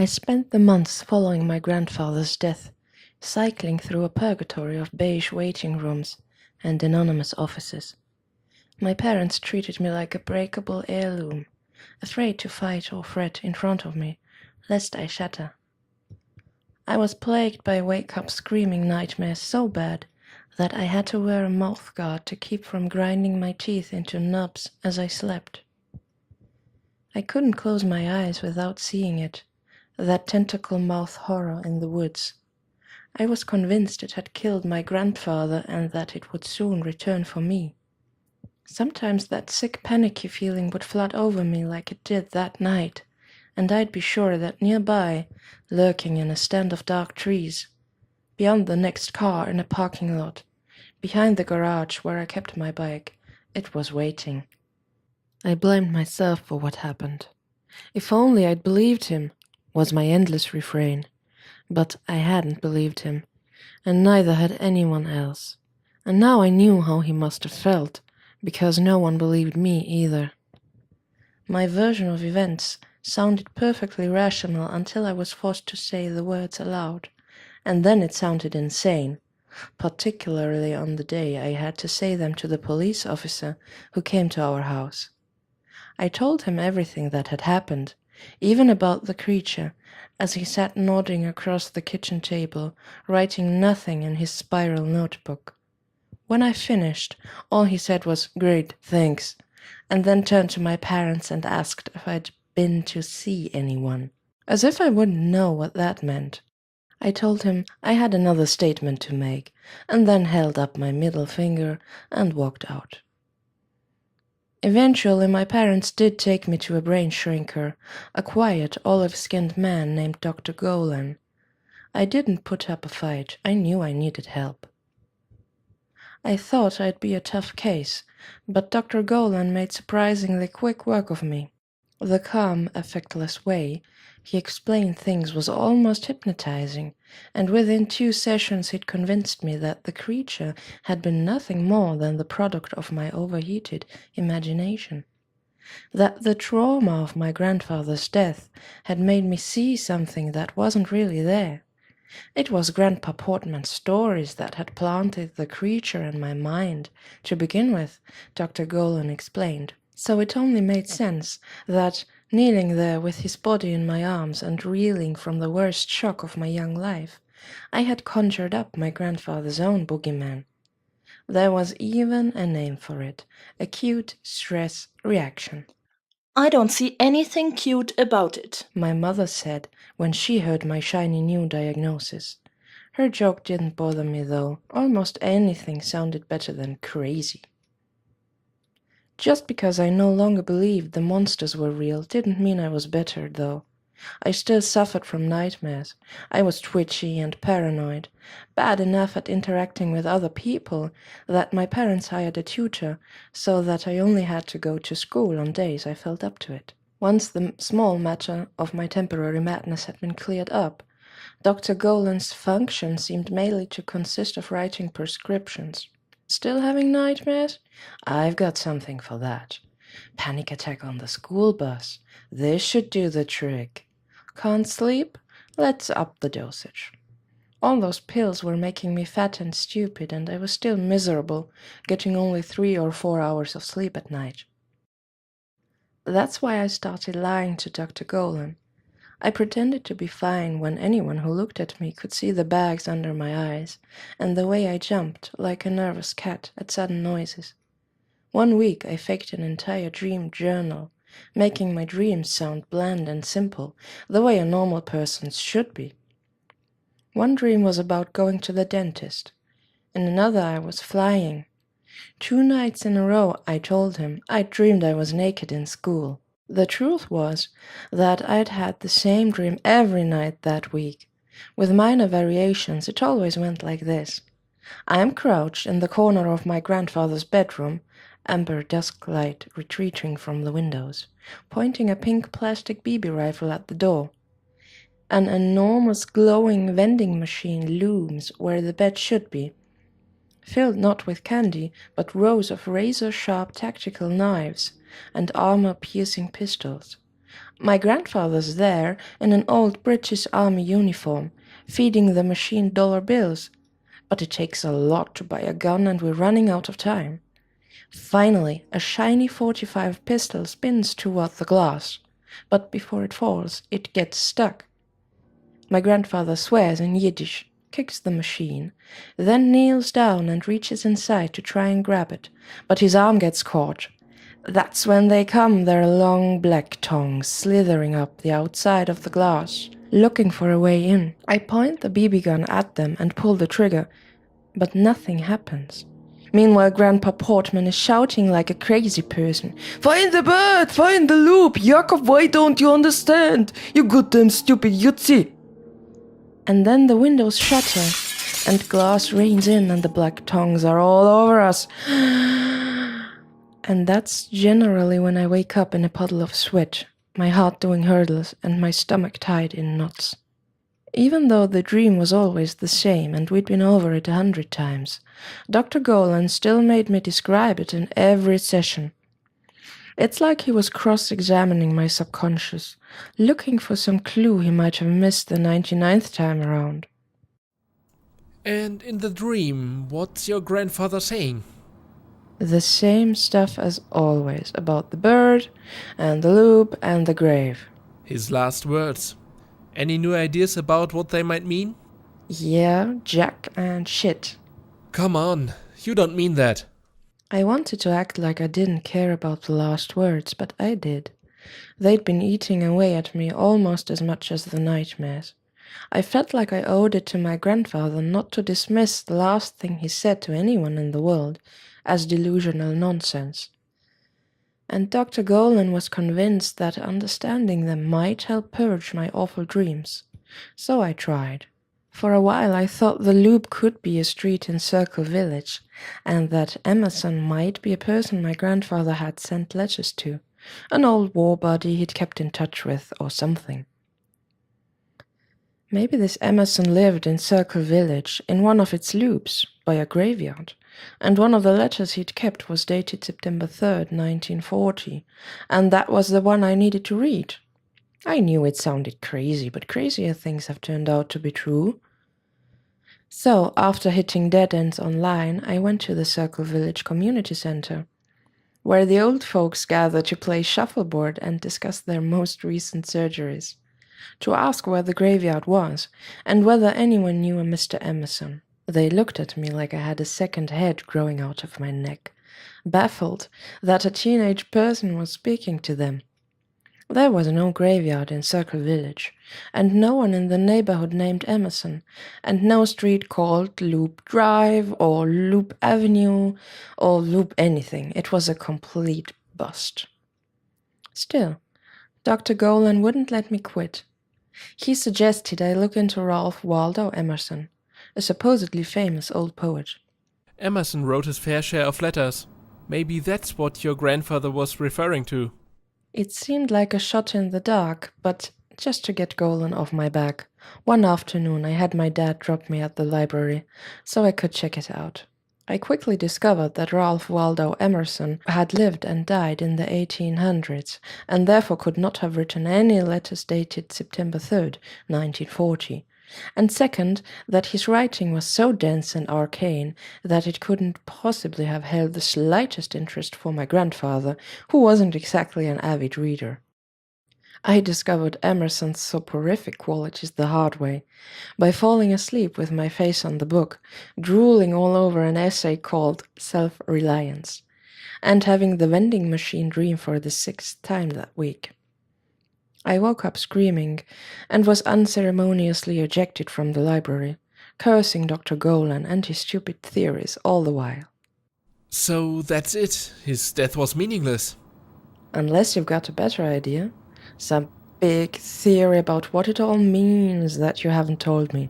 I spent the months following my grandfather's death, cycling through a purgatory of beige waiting rooms and anonymous offices. My parents treated me like a breakable heirloom, afraid to fight or fret in front of me, lest I shatter. I was plagued by wake-up screaming nightmares so bad that I had to wear a mouth guard to keep from grinding my teeth into nubs as I slept. I couldn't close my eyes without seeing it, that tentacle mouth horror in the woods. I was convinced it had killed my grandfather and that it would soon return for me. Sometimes that sick panicky feeling would flood over me like it did that night, and I'd be sure that nearby, lurking in a stand of dark trees, beyond the next car in a parking lot, behind the garage where I kept my bike, it was waiting. I blamed myself for what happened. If only I'd believed him, was my endless refrain. But I hadn't believed him, and neither had anyone else. And now I knew how he must have felt, because no one believed me either. My version of events sounded perfectly rational until I was forced to say the words aloud, and then it sounded insane, particularly on the day I had to say them to the police officer who came to our house. I told him everything that had happened, even about the creature, as he sat nodding across the kitchen table, writing nothing in his spiral notebook. When I finished, all he said was, "Great, thanks," and then turned to my parents and asked if I'd been to see anyone, as if I wouldn't know what that meant. I told him I had another statement to make, and then held up my middle finger and walked out. Eventually, my parents did take me to a brain shrinker, a quiet, olive-skinned man named Dr. Golan. I didn't put up a fight. I knew I needed help. I thought I'd be a tough case, but Dr. Golan made surprisingly quick work of me. The calm, affectless way he explained things was almost hypnotizing, and within 2 sessions he'd convinced me that the creature had been nothing more than the product of my overheated imagination. That the trauma of my grandfather's death had made me see something that wasn't really there. It was Grandpa Portman's stories that had planted the creature in my mind, to begin with, Dr. Golan explained. So it only made sense that, kneeling there with his body in my arms and reeling from the worst shock of my young life, I had conjured up my grandfather's own boogeyman. There was even a name for it, acute stress reaction. "I don't see anything cute about it," my mother said when she heard my shiny new diagnosis. Her joke didn't bother me, though. Almost anything sounded better than crazy. Just because I no longer believed the monsters were real didn't mean I was better, though. I still suffered from nightmares. I was twitchy and paranoid, bad enough at interacting with other people that my parents hired a tutor so that I only had to go to school on days I felt up to it. Once the small matter of my temporary madness had been cleared up, Dr. Golan's function seemed mainly to consist of writing prescriptions. Still having nightmares? I've got something for that. Panic attack on the school bus. This should do the trick. Can't sleep? Let's up the dosage. All those pills were making me fat and stupid, and I was still miserable, getting only 3 or 4 hours of sleep at night. That's why I started lying to Dr. Golan. I pretended to be fine when anyone who looked at me could see the bags under my eyes, and the way I jumped, like a nervous cat, at sudden noises. 1 week I faked an entire dream journal, making my dreams sound bland and simple, the way a normal person's should be. One dream was about going to the dentist. In another I was flying. 2 nights in a row, I told him, I dreamed I was naked in school. The truth was that I'd had the same dream every night that week. With minor variations, it always went like this. I'm crouched in the corner of my grandfather's bedroom, amber dusk light retreating from the windows, pointing a pink plastic BB rifle at the door. An enormous glowing vending machine looms where the bed should be, filled not with candy, but rows of razor-sharp tactical knives and armor-piercing pistols. My grandfather's there in an old British Army uniform, feeding the machine dollar bills. But it takes a lot to buy a gun and we're running out of time. Finally, a shiny 45 pistol spins toward the glass, but before it falls, it gets stuck. My grandfather swears in Yiddish, kicks the machine, then kneels down and reaches inside to try and grab it, but his arm gets caught. That's when they come, their long black tongues slithering up the outside of the glass, looking for a way in. I point the BB gun at them and pull the trigger, but nothing happens. Meanwhile, Grandpa Portman is shouting like a crazy person. "Find the bird! Find the loop! Jakob, why don't you understand? You goddamn stupid Yutzi!" And then the windows shatter, and glass rains in and the black tongues are all over us. And that's generally when I wake up in a puddle of sweat, my heart doing hurdles and my stomach tied in knots. Even though the dream was always the same and we'd been over it 100 times, Dr. Golan still made me describe it in every session. It's like he was cross-examining my subconscious, looking for some clue he might have missed the 99th time around. And in the dream, what's your grandfather saying? The same stuff as always, about the bird, and the loop, and the grave. His last words. Any new ideas about what they might mean? Yeah, Jack and shit. Come on, you don't mean that. I wanted to act like I didn't care about the last words, but I did. They'd been eating away at me almost as much as the nightmares. I felt like I owed it to my grandfather not to dismiss the last thing he said to anyone in the world as delusional nonsense. And Dr. Golan was convinced that understanding them might help purge my awful dreams. So I tried. For a while I thought the loop could be a street in Circle Village, and that Emerson might be a person my grandfather had sent letters to, an old war buddy he'd kept in touch with or something. Maybe this Emerson lived in Circle Village, in one of its loops, by a graveyard, and one of the letters he'd kept was dated September 3rd, 1940, and that was the one I needed to read. I knew it sounded crazy, but crazier things have turned out to be true. So, after hitting dead ends online, I went to the Circle Village Community Center, where the old folks gather to play shuffleboard and discuss their most recent surgeries, to ask where the graveyard was, and whether anyone knew a Mr. Emerson. They looked at me like I had a second head growing out of my neck, baffled that a teenage person was speaking to them. There was no graveyard in Circle Village, and no one in the neighborhood named Emerson, and no street called Loop Drive, or Loop Avenue, or Loop anything. It was a complete bust. Still, Dr. Golan wouldn't let me quit. He suggested I look into Ralph Waldo Emerson, a supposedly famous old poet. Emerson wrote his fair share of letters. Maybe that's what your grandfather was referring to. It seemed like a shot in the dark, but just to get Golan off my back, one afternoon I had my dad drop me at the library so I could check it out. I quickly discovered that Ralph Waldo Emerson had lived and died in the 1800s, and therefore could not have written any letters dated September 3rd, 1940. And second, that his writing was so dense and arcane that it couldn't possibly have held the slightest interest for my grandfather, who wasn't exactly an avid reader. I discovered Emerson's soporific qualities the hard way, by falling asleep with my face on the book, drooling all over an essay called Self-Reliance, and having the vending machine dream for the 6th time that week. I woke up screaming, and was unceremoniously ejected from the library, cursing Dr. Golan and his stupid theories all the while. So that's it. His death was meaningless. Unless you've got a better idea. Some big theory about what it all means that you haven't told me.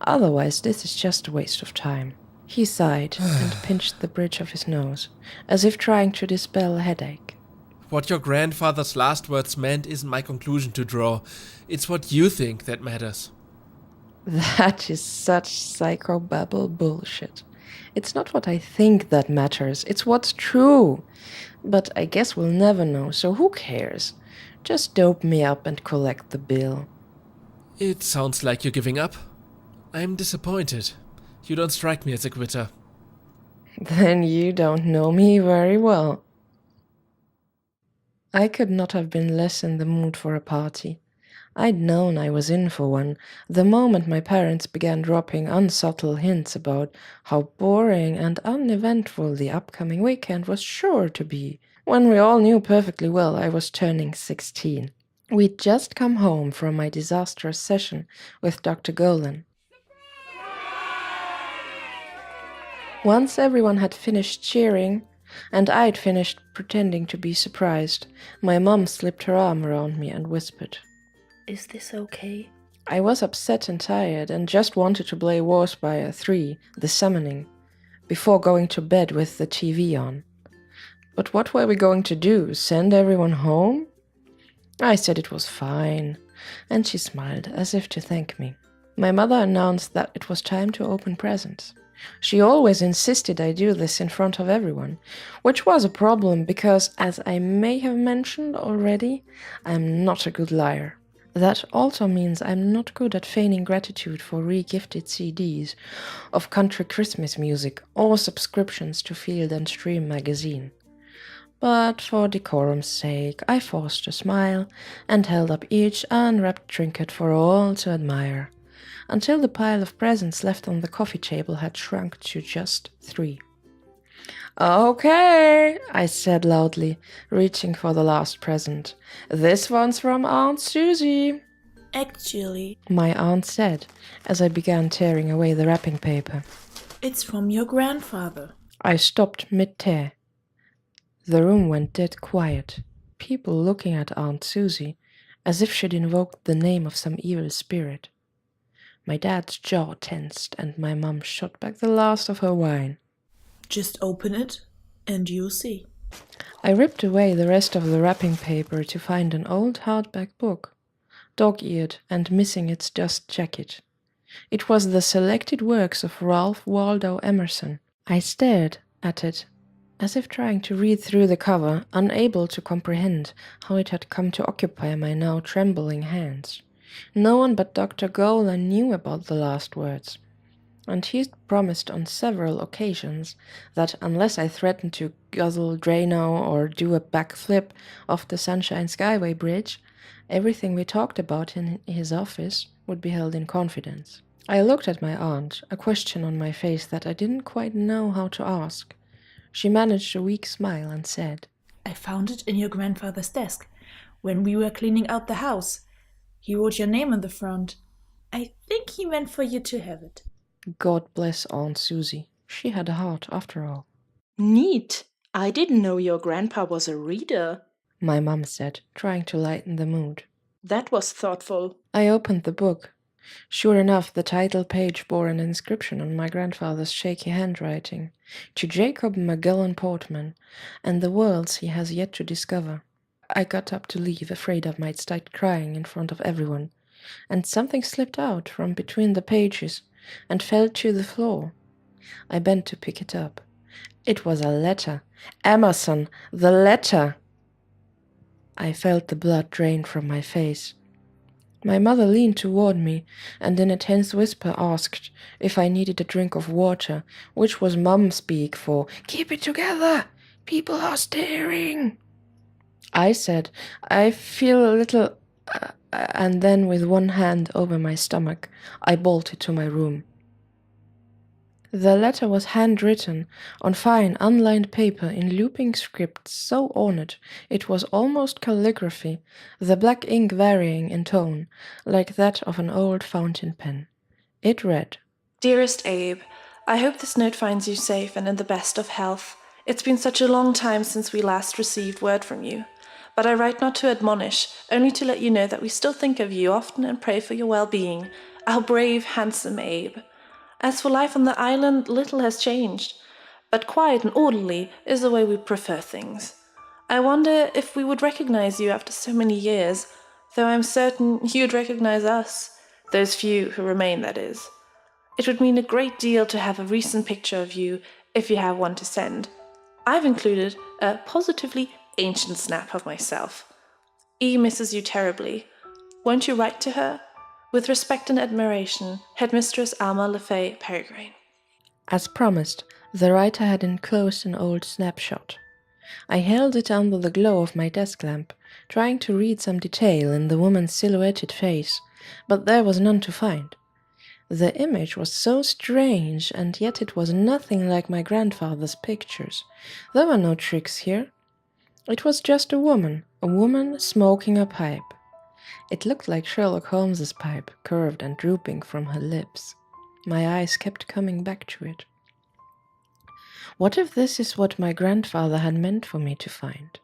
Otherwise, this is just a waste of time. He sighed and pinched the bridge of his nose, as if trying to dispel a headache. What your grandfather's last words meant isn't my conclusion to draw. It's what you think that matters. That is such psychobabble bullshit. It's not what I think that matters, it's what's true. But I guess we'll never know, so who cares? Just dope me up and collect the bill. It sounds like you're giving up. I'm disappointed. You don't strike me as a quitter. Then you don't know me very well. I could not have been less in the mood for a party. I'd known I was in for one the moment my parents began dropping unsubtle hints about how boring and uneventful the upcoming weekend was sure to be, when we all knew perfectly well I was turning 16. We'd just come home from my disastrous session with Dr. Golan. Once everyone had finished cheering, and I'd finished pretending to be surprised, my mum slipped her arm around me and whispered, Is this okay? I was upset and tired and just wanted to play Warspire 3, The Summoning, before going to bed with the TV on. But what were we going to do, send everyone home? I said it was fine, and she smiled as if to thank me. My mother announced that it was time to open presents. She always insisted I do this in front of everyone, which was a problem because, as I may have mentioned already, I'm not a good liar. That also means I'm not good at feigning gratitude for re-gifted CDs of country Christmas music or subscriptions to Field and Stream magazine. But for decorum's sake, I forced a smile and held up each unwrapped trinket for all to admire, until the pile of presents left on the coffee table had shrunk to just 3. Okay, I said loudly, reaching for the last present. This one's from Aunt Susie. Actually, My aunt said, as I began tearing away the wrapping paper. it's from your grandfather. I stopped mid-tear. The room went dead quiet, people looking at Aunt Susie, as if she'd invoked the name of some evil spirit. My dad's jaw tensed, and my mum shot back the last of her wine. Just open it, and you'll see. I ripped away the rest of the wrapping paper to find an old hardback book, dog-eared and missing its dust jacket. It was the selected works of Ralph Waldo Emerson. I stared at it, as if trying to read through the cover, unable to comprehend how it had come to occupy my now trembling hands. No one but Dr. Golan knew about the last words, and he'd promised on several occasions that unless I threatened to guzzle Drano or do a backflip off the Sunshine Skyway Bridge, everything we talked about in his office would be held in confidence. I looked at my aunt, a question on my face that I didn't quite know how to ask. She managed a weak smile and said, I found it in your grandfather's desk when we were cleaning out the house. He wrote your name on the front. I think he meant for you to have it. God bless Aunt Susie. She had a heart after all. Neat. I didn't know your grandpa was a reader. My mum said, trying to lighten the mood. That was thoughtful. I opened the book. Sure enough, the title page bore an inscription on my grandfather's shaky handwriting, to Jacob Magellan Portman, and the worlds he has yet to discover. I got up to leave, afraid I might start crying in front of everyone, and something slipped out from between the pages and fell to the floor. I bent to pick it up. It was a letter. Emerson, the letter! I felt the blood drain from my face. My mother leaned toward me and in a tense whisper asked if I needed a drink of water, which was mum speak for, "Keep it together! People are staring!" I said, "I feel a little..." and then with one hand over my stomach, I bolted to my room. The letter was handwritten on fine unlined paper in looping script so ornate it was almost calligraphy, the black ink varying in tone, like that of an old fountain pen. It read, Dearest Abe, I hope this note finds you safe and in the best of health. It's been such a long time since we last received word from you. But I write not to admonish, only to let you know that we still think of you often and pray for your well-being, our brave, handsome Abe. As for life on the island, little has changed, but quiet and orderly is the way we prefer things. I wonder if we would recognize you after so many years, though I'm certain you'd recognize us, those few who remain, that is. It would mean a great deal to have a recent picture of you, if you have one to send. I've included a positively ancient snap of myself. E misses you terribly. Won't you write to her? With respect and admiration, Headmistress Alma LeFay Peregrine. As promised, the writer had enclosed an old snapshot. I held it under the glow of my desk lamp, trying to read some detail in the woman's silhouetted face, but there was none to find. The image was so strange, and yet it was nothing like my grandfather's pictures. There were no tricks here. It was just a woman smoking a pipe. It looked like Sherlock Holmes's pipe, curved and drooping from her lips. My eyes kept coming back to it. What if this is what my grandfather had meant for me to find?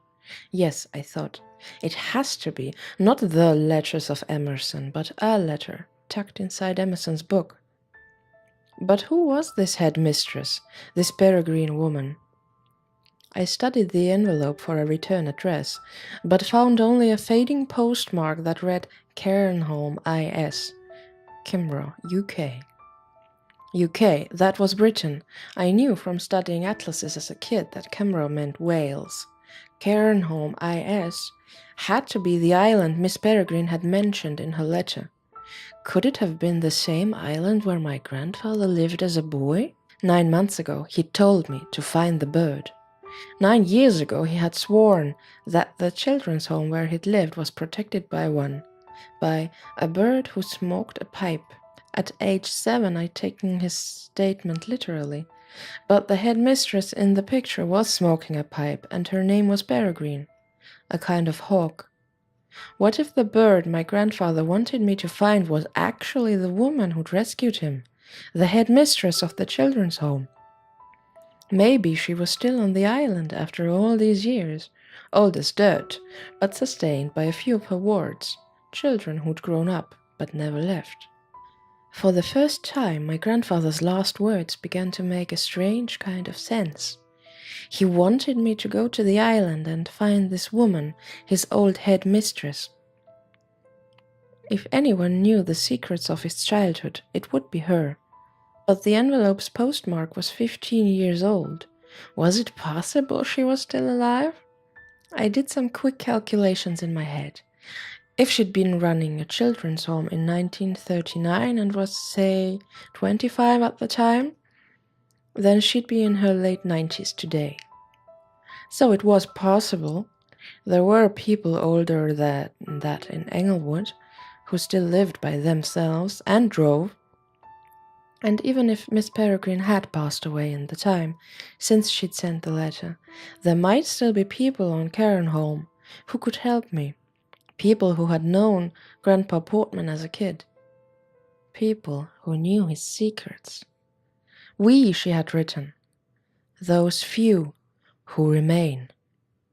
Yes, I thought. It has to be, not the letters of Emerson, but a letter, tucked inside Emerson's book. But who was this headmistress, this Peregrine woman? I studied the envelope for a return address, but found only a fading postmark that read Cairnholm, IS, Kimbrough, UK. UK, that was Britain. I knew from studying atlases as a kid that Kimbrough meant Wales. Cairnholm, IS, had to be the island Miss Peregrine had mentioned in her letter. Could it have been the same island where my grandfather lived as a boy? 9 months ago, he told me to find the bird. 9 years ago, he had sworn that the children's home where he'd lived was protected by a bird who smoked a pipe. At age 7, I'd taken his statement literally, but the headmistress in the picture was smoking a pipe, and her name was Peregrine, a kind of hawk. What if the bird my grandfather wanted me to find was actually the woman who'd rescued him, the headmistress of the children's home? Maybe she was still on the island after all these years, old as dirt, but sustained by a few of her wards, children who'd grown up but never left. For the first time, my grandfather's last words began to make a strange kind of sense. He wanted me to go to the island and find this woman, his old headmistress. If anyone knew the secrets of his childhood, it would be her. But the envelope's postmark was 15 years old. Was it possible she was still alive? I did some quick calculations in my head. If she'd been running a children's home in 1939 and was, say, 25 at the time, then she'd be in her late 90s today. So it was possible. There were people older than that in Englewood who still lived by themselves and drove. And even if Miss Peregrine had passed away in the time since she'd sent the letter, there might still be people on Cairnholm who could help me. People who had known Grandpa Portman as a kid. People who knew his secrets. We, she had written. Those few who remain.